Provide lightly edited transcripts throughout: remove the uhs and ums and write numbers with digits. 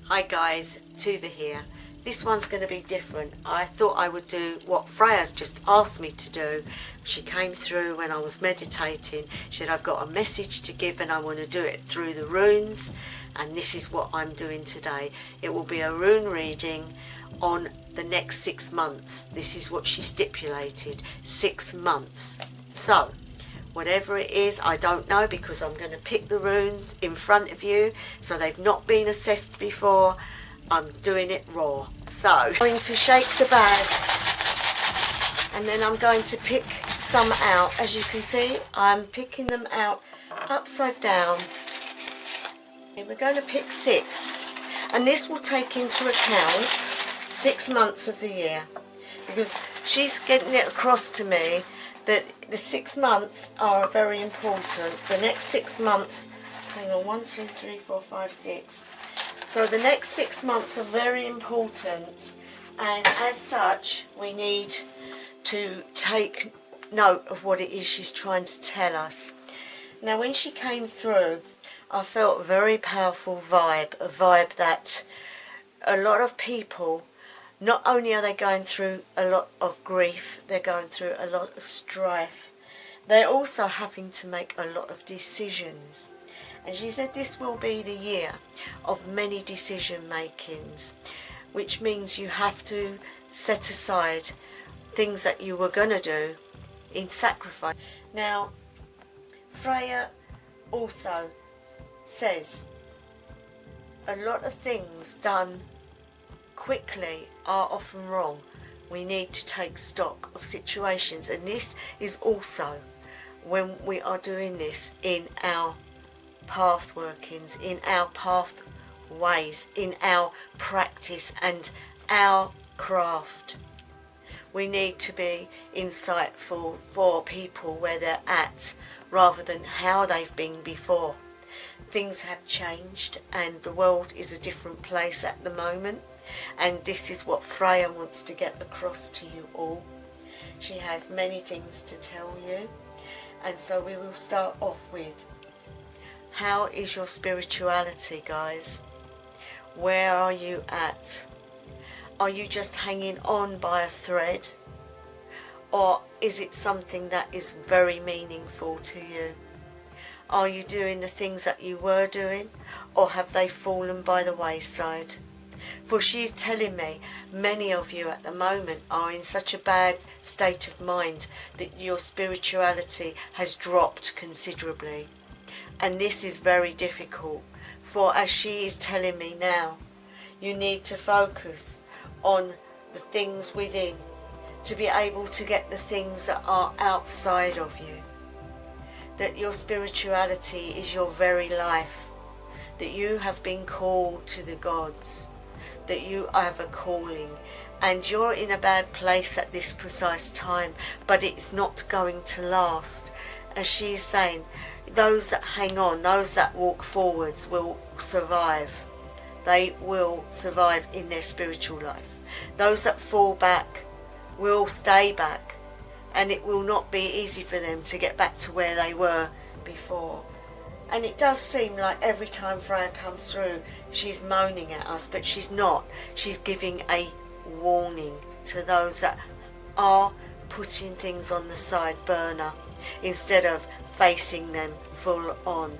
Hi guys, Tuva here. This one's going to be different. I thought I would do what Freya's just asked me to do. She came through when I was meditating. She said, I've got a message to give and I want to do it through the runes. And this is what I'm doing today. It will be a rune reading on the next 6 months. This is what she stipulated, 6 months. So, whatever it is, I don't know, because I'm going to pick the runes in front of you, so they've not been assessed before. I'm doing it raw. So I'm going to shake the bag and then I'm going to pick some out. As you can see, I'm picking them out upside down. And we're going to pick 6, and this will take into account 6 months of the year, because she's getting it across to me that the 6 months are very important. The next 6 months, hang on, 1, 2, 3, 4, 5, 6. So the next 6 months are very important, and as such, we need to take note of what it is she's trying to tell us. Now, when she came through, I felt a very powerful vibe, a vibe that a lot of people, not only are they going through a lot of grief, they're going through a lot of strife, they're also having to make a lot of decisions. And she said this will be the year of many decision makings, which means you have to set aside things that you were going to do in sacrifice. Now, Freya also says a lot of things done quickly are often wrong. We need to take stock of situations, and this is also when we are doing this in our path workings, in our pathways, in our practice and our craft. We need to be insightful for people where they're at rather than how they've been before. Things have changed and the world is a different place at the moment. And this is what Freya wants to get across to you all. She has many things to tell you. And so we will start off with, how is your spirituality, guys? Where are you at? Are you just hanging on by a thread? Or is it something that is very meaningful to you? Are you doing the things that you were doing? Or have they fallen by the wayside? For she's telling me many of you at the moment are in such a bad state of mind that your spirituality has dropped considerably. And this is very difficult, for as she is telling me now, you need to focus on the things within to be able to get the things that are outside of you. That your spirituality is your very life, that you have been called to the gods, that you have a calling, and you're in a bad place at this precise time, but it's not going to last. As she is saying, those that hang on, those that walk forwards will survive. They will survive in their spiritual life. Those that fall back will stay back, and it will not be easy for them to get back to where they were before. And it does seem like every time Freya comes through, she's moaning at us, but she's not. She's giving a warning to those that are putting things on the side burner instead of facing them full on.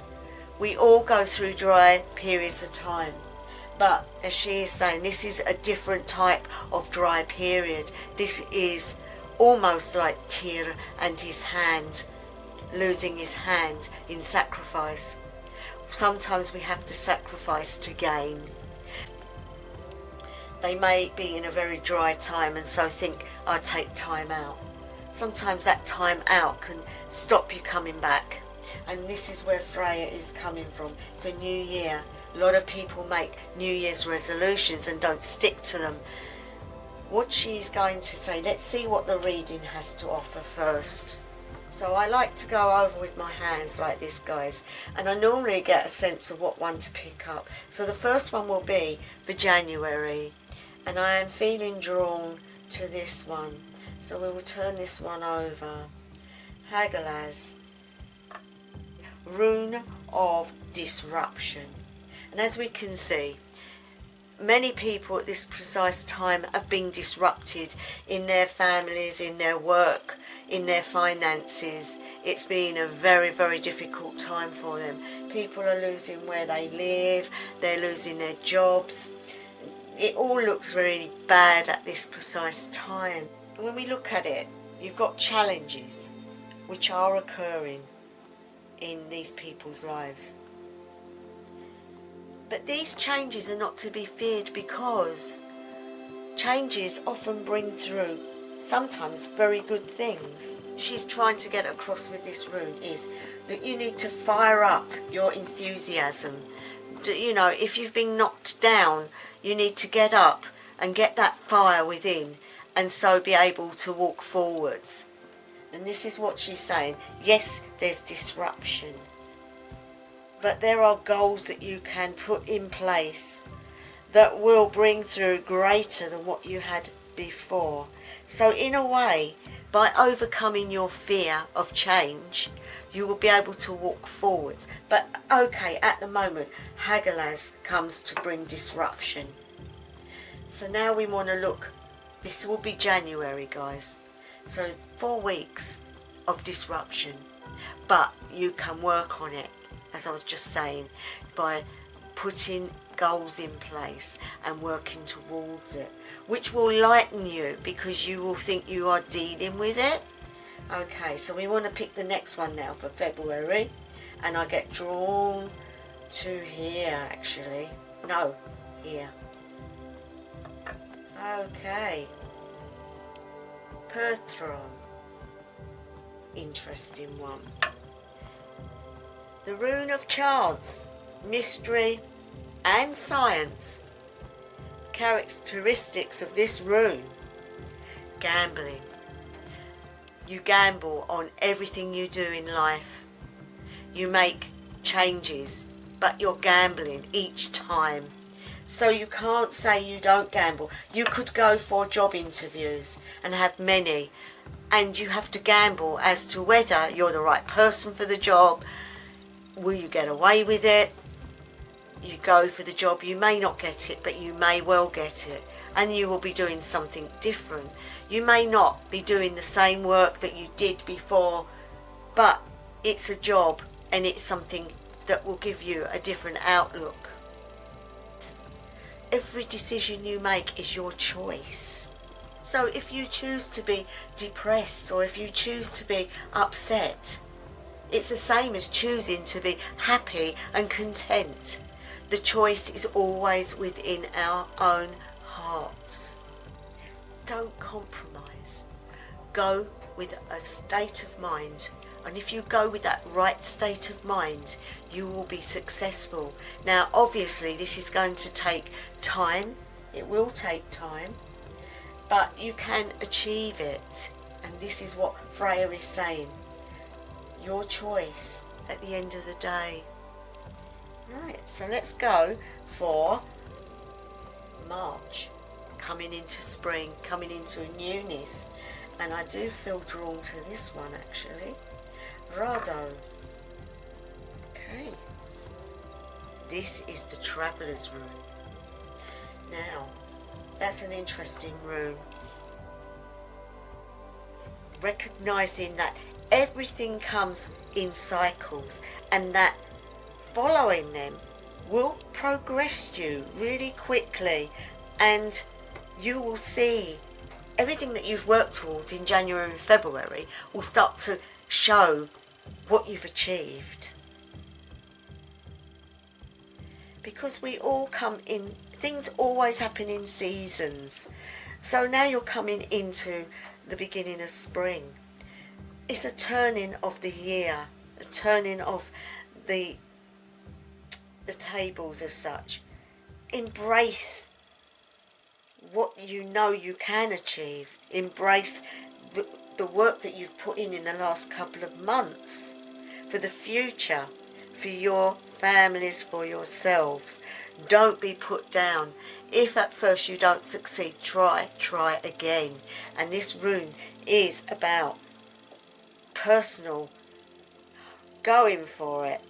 We all go through dry periods of time, but as she is saying, this is a different type of dry period. This is almost like Tyr and his hand, losing his hand in sacrifice. Sometimes we have to sacrifice to gain. They may be in a very dry time and so think, I'll take time out. Sometimes that time out can stop you coming back. And this is where Freya is coming from. It's a new year. A lot of people make New Year's resolutions and don't stick to them. What she's going to say, let's see what the reading has to offer first. So I like to go over with my hands like this, guys, and I normally get a sense of what one to pick up. So the first one will be for January, and I am feeling drawn to this one. So we will turn this one over. Hagalaz, Rune of Disruption. And as we can see, many people at this precise time have been disrupted in their families, in their work, in their finances. It's been a very, very difficult time for them. People are losing where they live, they're losing their jobs. It all looks really bad at this precise time. When we look at it, you've got challenges which are occurring in these people's lives. But these changes are not to be feared, because changes often bring through sometimes very good things. She's trying to get across with this rune is that you need to fire up your enthusiasm. You know, if you've been knocked down, you need to get up and get that fire within, and so be able to walk forwards. And this is what she's saying. Yes, there's disruption, but there are goals that you can put in place that will bring through greater than what you had before. So in a way, by overcoming your fear of change, you will be able to walk forwards. But okay, at the moment, Hagalaz comes to bring disruption. So now we want to look, this will be January, guys. So 4 weeks of disruption, but you can work on it, as I was just saying, by putting goals in place and working towards it, which will lighten you because you will think you are dealing with it. Okay, so we want to pick the next one now for February, and I get drawn to here actually. No, here. Okay. Perthron. Interesting one. The rune of chance, mystery and science. Characteristics of this rune. Gambling. You gamble on everything you do in life. You make changes, but you're gambling each time. So you can't say you don't gamble. You could go for job interviews and have many, and you have to gamble as to whether you're the right person for the job. Will you get away with it? You go for the job, you may not get it, but you may well get it, and you will be doing something different. You may not be doing the same work that you did before, but it's a job and it's something that will give you a different outlook. Every decision you make is your choice. So if you choose to be depressed, or if you choose to be upset, it's the same as choosing to be happy and content. The choice is always within our own hearts. Don't compromise. Go with a state of mind. And if you go with that right state of mind, you will be successful. Now, obviously, this is going to take time. It will take time. But you can achieve it. And this is what Freya is saying. Your choice at the end of the day. Right, so let's go for March. Coming into spring, coming into a newness. And I do feel drawn to this one actually. Rado. Okay. This is the Traveller's Rune. Now, that's an interesting rune. Recognizing that everything comes in cycles, and that following them will progress you really quickly, and you will see everything that you've worked towards in January and February will start to show what you've achieved. Because we all come in, things always happen in seasons. So now you're coming into the beginning of spring. It's a turning of the year, a turning of the tables as such. Embrace what you know you can achieve. Embrace the work that you've put in the last couple of months for the future, for your families, for yourselves. Don't be put down. If at first you don't succeed, try again. And this rune is about personal, going for it.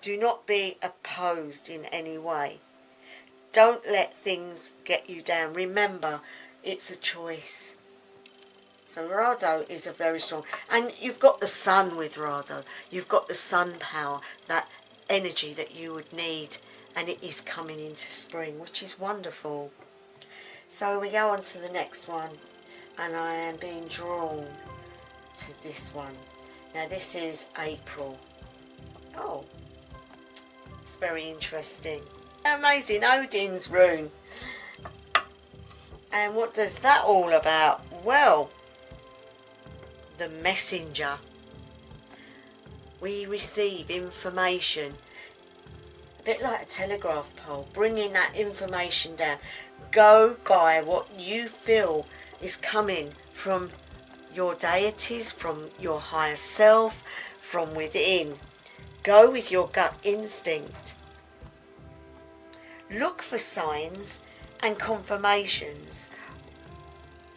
Do not be opposed in any way. Don't let things get you down. Remember, it's a choice. So Rado is a very strong, and you've got the sun with Rado. You've got the sun power, that energy that you would need, and it is coming into spring, which is wonderful. So we go on to the next one, and I am being drawn to this one. Now this is April. Oh, it's very interesting. Amazing, Odin's rune. And what does that all about? Well, the messenger. We receive information, a bit like a telegraph pole, bringing that information down. Go by what you feel is coming from your deities, from your higher self, from within. Go with your gut instinct. Look for signs and confirmations,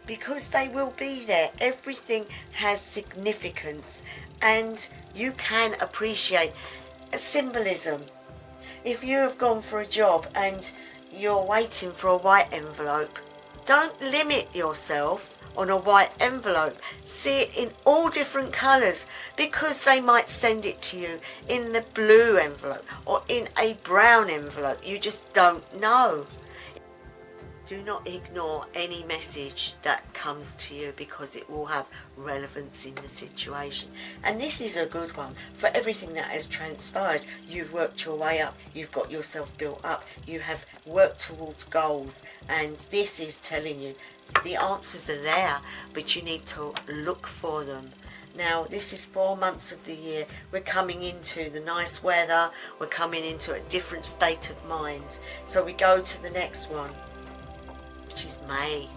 because they will be there. Everything has significance, and you can appreciate a symbolism. If you have gone for a job and you're waiting for a white envelope, don't limit yourself on a white envelope. See it in all different colours, because they might send it to you in the blue envelope or in a brown envelope. You just don't know. Do not ignore any message that comes to you, because it will have relevance in the situation. And this is a good one for everything that has transpired. You've worked your way up, you've got yourself built up, you have worked towards goals, and this is telling you the answers are there, but you need to look for them. Now this is 4 months of the year. We're coming into the nice weather, we're coming into a different state of mind. So we go to the next one, which is May,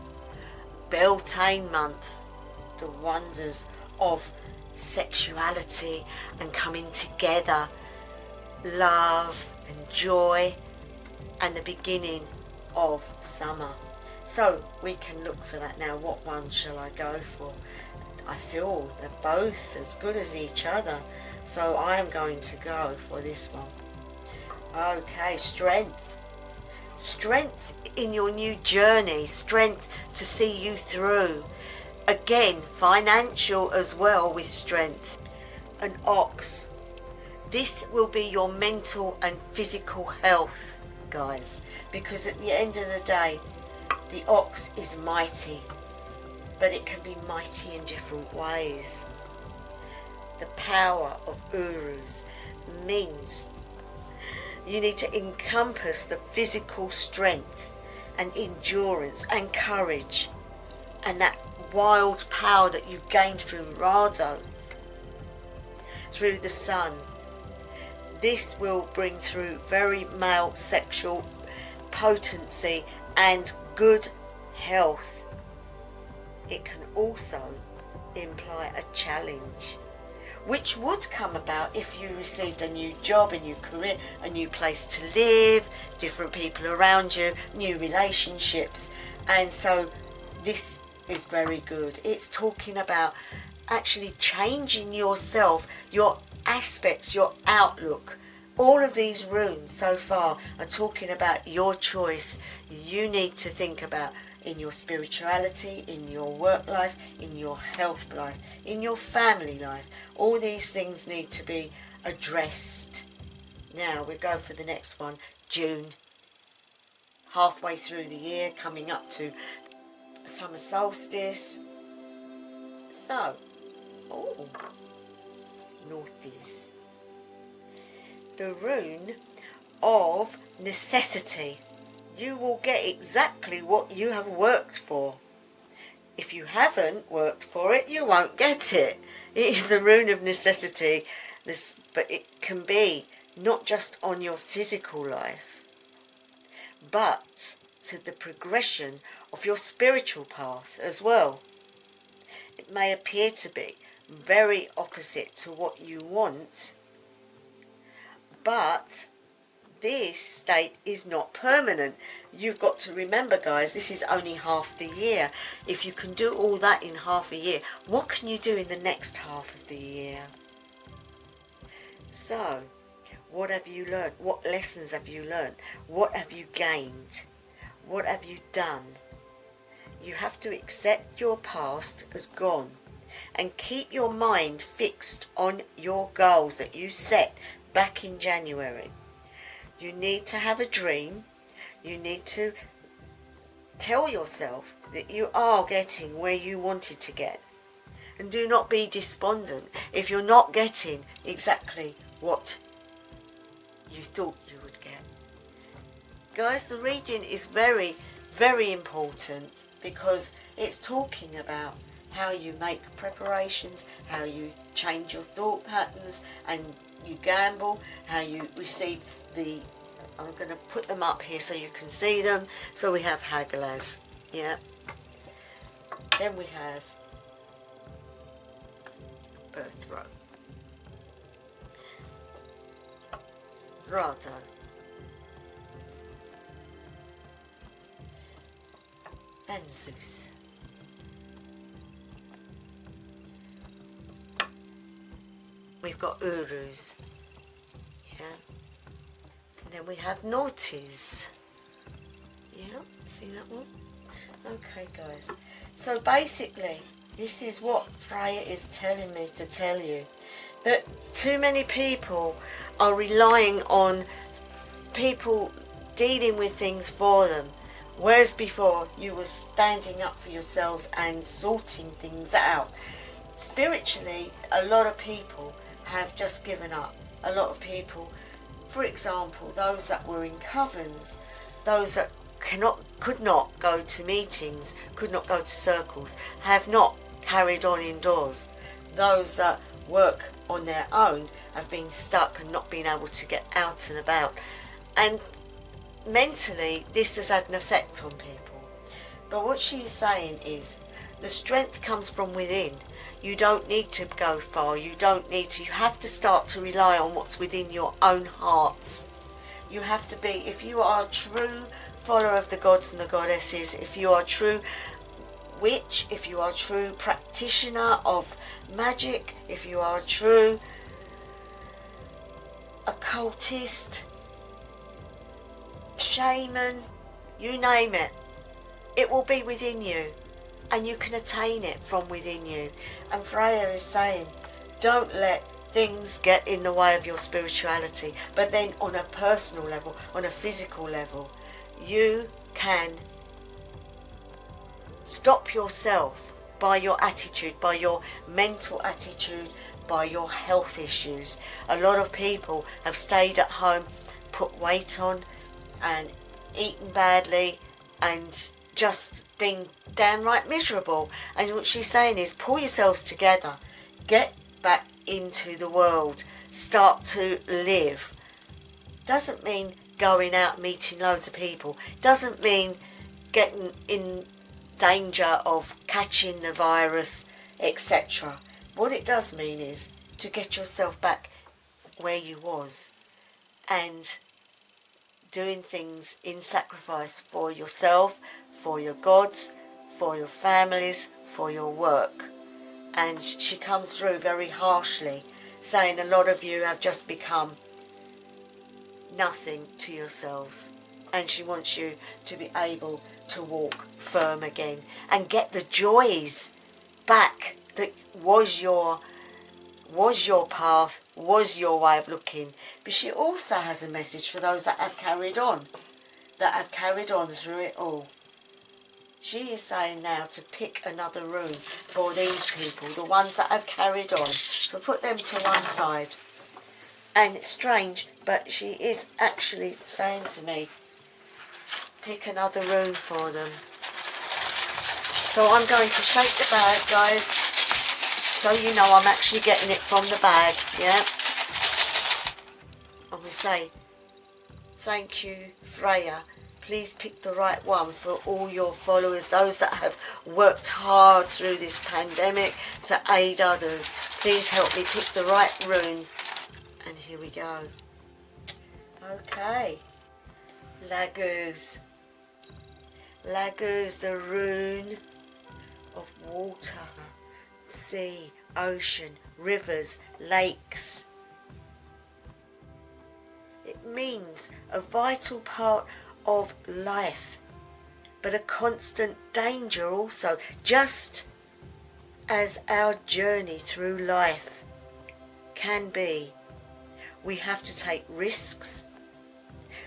Beltane month, the wonders of sexuality and coming together, love and joy, and the beginning of summer. So we can look for that now. What one shall I go for? I feel they're both as good as each other, so I am going to go for this one. Okay, strength. Strength in your new journey, strength to see you through. Again, financial as well with strength. An ox. This will be your mental and physical health, guys, because at the end of the day, the ox is mighty, but it can be mighty in different ways. The power of Urus means you need to encompass the physical strength and endurance and courage and that wild power that you gained through Rado, through the sun. This will bring through very male sexual potency and good health. It can also imply a challenge, which would come about if you received a new job, a new career, a new place to live, different people around you, new relationships. And so this is very good. It's talking about actually changing yourself, your aspects, your outlook. All of these runes so far are talking about your choice. You need to think about in your spirituality, in your work life, in your health life, in your family life. All these things need to be addressed. Now we go for the next one, June. Halfway through the year, coming up to summer solstice. So, Northies. The rune of necessity. You will get exactly what you have worked for. If you haven't worked for it, you won't get it. It is the rune of necessity, but it can be not just on your physical life, but to the progression of your spiritual path as well. It may appear to be very opposite to what you want, but this state is not permanent. You've got to remember, guys, this is only half the year. If you can do all that in half a year, what can you do in the next half of the year? So, What have you learned? What lessons have you learned? What have you gained? What have you done? You have to accept your past as gone and keep your mind fixed on your goals that you set back in January. You need to have a dream. You need to tell yourself that you are getting where you wanted to get. And do not be despondent if you're not getting exactly what you thought you would get. Guys, the reading is very, very important because it's talking about how you make preparations, how you change your thought patterns and you gamble, how you receive the... I'm going to put them up here so you can see them. So we have Hagalaz, yeah. Then we have Birthright, Rado, and Zeus. We've got Urus, yeah. And then we have Naughties. Yeah, see that one? Okay, guys. So basically, this is what Freya is telling me to tell you. That too many people are relying on people dealing with things for them. Whereas before, you were standing up for yourselves and sorting things out. Spiritually, a lot of people have just given up. A lot of people, for example, those that were in covens, those that could not go to meetings, could not go to circles, have not carried on indoors. Those that work on their own have been stuck and not been able to get out and about. And mentally, this has had an effect on people. But what she's saying is, the strength comes from within. You don't need to go far. You don't need to. You have to start to rely on what's within your own hearts. You have to be, if you are a true follower of the gods and the goddesses, if you are a true witch, if you are a true practitioner of magic, if you are a true occultist, shaman, you name it, it will be within you. And you can attain it from within you. And Freya is saying, don't let things get in the way of your spirituality. But then on a personal level, on a physical level, you can stop yourself by your attitude, by your mental attitude, by your health issues. A lot of people have stayed at home, put weight on and eaten badly and just been downright miserable. And what she's saying is, pull yourselves together, get back into the world, start to live. Doesn't mean going out meeting loads of people, doesn't mean getting in danger of catching the virus, etc. What it does mean is to get yourself back where you was and doing things in sacrifice for yourself, for your gods, for your families, for your work. And she comes through very harshly, saying a lot of you have just become nothing to yourselves. And she wants you to be able to walk firm again and get the joys back that was your path, was your way of looking. But she also has a message for those that have carried on through it all. She is saying now to pick another room for these people, the ones that have carried on. So put them to one side. And it's strange, but she is actually saying to me, pick another room for them. So I'm going to shake the bag, guys, so you know I'm actually getting it from the bag, yeah? And we say, thank you, Freya. Please pick the right one for all your followers, those that have worked hard through this pandemic to aid others. Please help me pick the right rune. And here we go. Okay. Laguz. Laguz, the rune of water, sea, ocean, rivers, lakes. means a vital part of life, but a constant danger also, just as our journey through life can be. We have to take risks.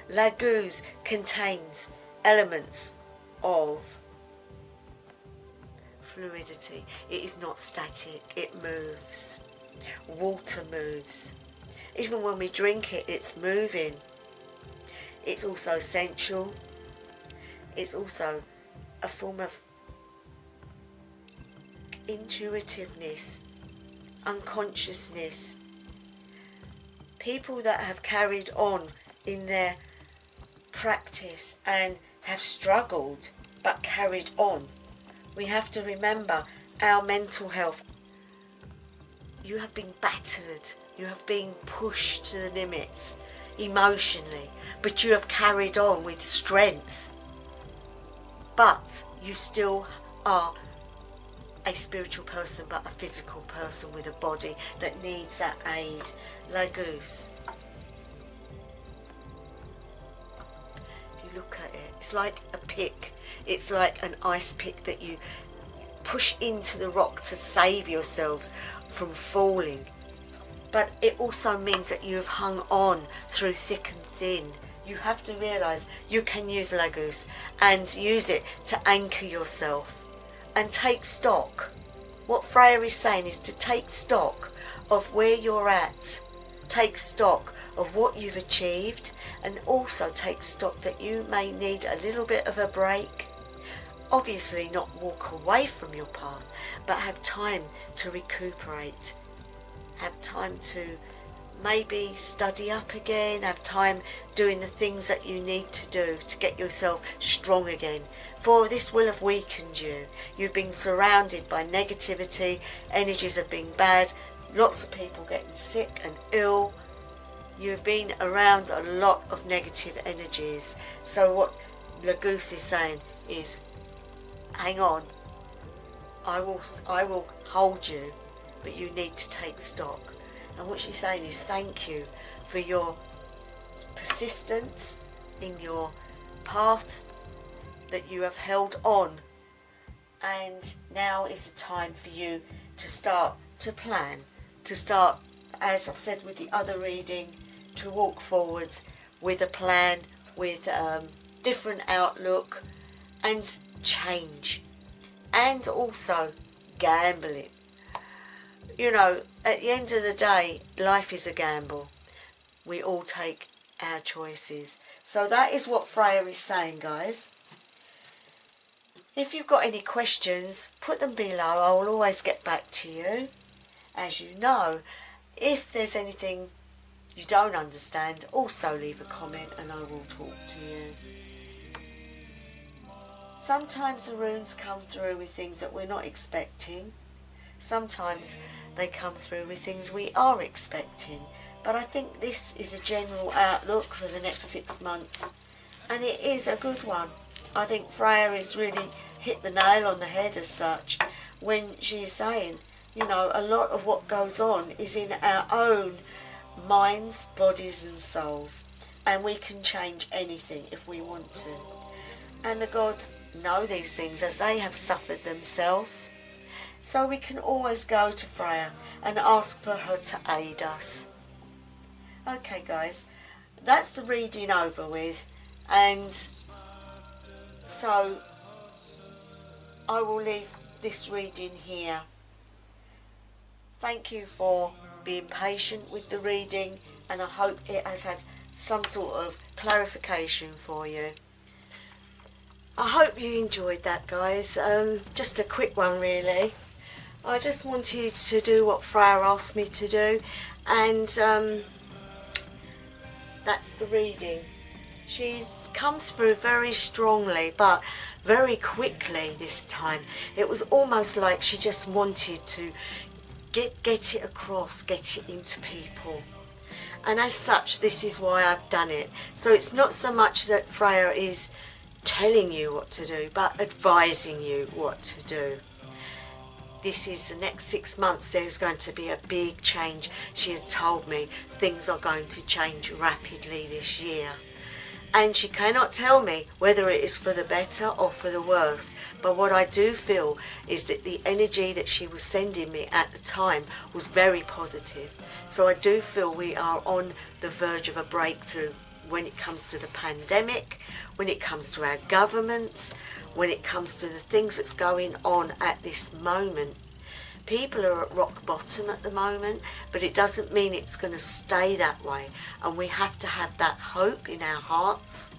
Hagalaz contains elements of fluidity. It is not static, it moves. Water moves. Even when we drink it, it's moving. It's also sensual. It's also a form of intuitiveness, unconsciousness. People that have carried on in their practice and have struggled but carried on, we have to remember our mental health. You have been battered, you have been pushed to the limits emotionally, but you have carried on with strength. But you still are a spiritual person, but a physical person with a body that needs that aid. Hagalaz. If you look at it, it's like a pick. It's like an ice pick that you push into the rock to save yourselves from falling. But it also means that you have hung on through thick and thin. You have to realise you can use Hagalaz and use it to anchor yourself and take stock. What Freya is saying is to take stock of where you're at, take stock of what you've achieved, and also take stock that you may need a little bit of a break. Obviously not walk away from your path, but have time to recuperate, have time to maybe study up again, have time doing the things that you need to do to get yourself strong again. For this will have weakened you. You've been surrounded by negativity, energies have been bad, lots of people getting sick and ill. You've been around a lot of negative energies. So what Hagalaz is saying is, hang on, I will hold you, but you need to take stock. And what she's saying is thank you for your persistence in your path, that you have held on, and now is the time for you to start to plan, to start, as I've said with the other reading, to walk forwards with a plan, with different outlook and change, and also gambling. You know, at the end of the day, life is a gamble. We all take our choices. So that is what Freya is saying, guys. If you've got any questions, put them below. I will always get back to you. As you know, if there's anything you don't understand, also leave a comment and I will talk to you. Sometimes the runes come through with things that we're not expecting. Sometimes they come through with things we are expecting. But I think this is a general outlook for the next 6 months. And it is a good one. I think Freya has really hit the nail on the head as such when she's saying, you know, a lot of what goes on is in our own minds, bodies and souls. And we can change anything if we want to. And the gods know these things as they have suffered themselves. So we can always go to Freya and ask for her to aid us. Okay guys, that's the reading over with, and so I will leave this reading here. Thank you for being patient with the reading, and I hope it has had some sort of clarification for you. I hope you enjoyed that, guys. Just a quick one really. I just wanted to do what Freya asked me to do, and that's the reading. She's come through very strongly but very quickly this time. It was almost like she just wanted to get it across, get it into people. And as such, this is why I've done it. So it's not so much that Freya is telling you what to do, but advising you what to do. this is the next 6 months, there's going to be a big change. She has told me things are going to change rapidly this year. And she cannot tell me whether it is for the better or for the worse. But what I do feel is that the energy that she was sending me at the time was very positive. So I do feel we are on the verge of a breakthrough when it comes to the pandemic, when it comes to our governments, when it comes to the things that's going on at this moment. People are at rock bottom at the moment, but it doesn't mean it's going to stay that way. And we have to have that hope in our hearts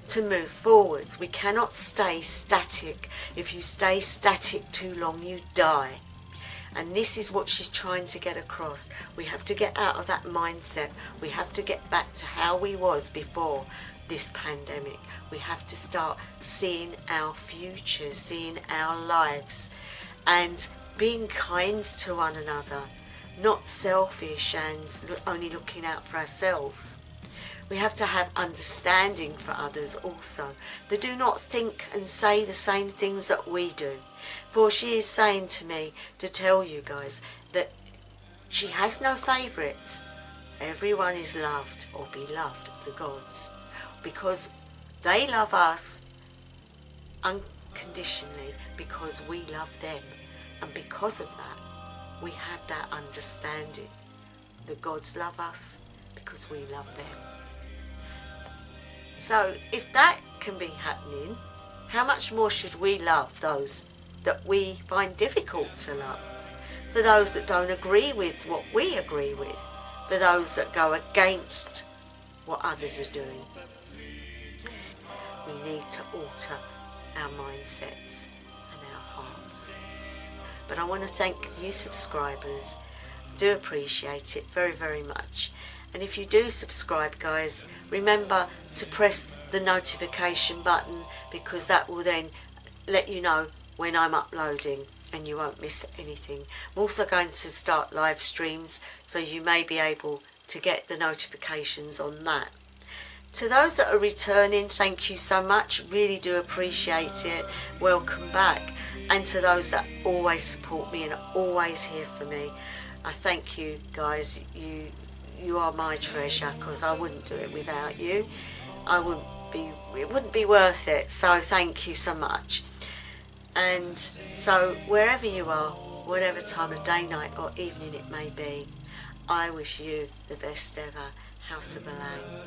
to move forwards. We cannot stay static. If you stay static too long, you die. And this is what she's trying to get across. We have to get out of that mindset. We have to get back to how we was before this pandemic. We have to start seeing our future, seeing our lives, and being kind to one another, not selfish and only looking out for ourselves. We have to have understanding for others also. They do not think and say the same things that we do. For she is saying to me to tell you guys that she has no favourites. Everyone is loved or beloved of the gods, because they love us unconditionally because we love them. And because of that, we have that understanding. The gods love us because we love them. So if that can be happening, how much more should we love those that we find difficult to love? For those that don't agree with what we agree with, for those that go against what others are doing. We need to alter our mindsets and our hearts. But I want to thank new subscribers. I do appreciate it very, very much. And if you do subscribe, guys, remember to press the notification button, because that will then let you know when I'm uploading and you won't miss anything. I'm also going to start live streams, so you may be able to get the notifications on that. To those that are returning, thank you so much. Really do appreciate it. Welcome back. And to those that always support me and are always here for me, I thank you, guys. You are my treasure, because I wouldn't do it without you. It wouldn't be worth it. So thank you so much. And so wherever you are, whatever time of day, night or evening it may be, I wish you the best ever. House of Balang.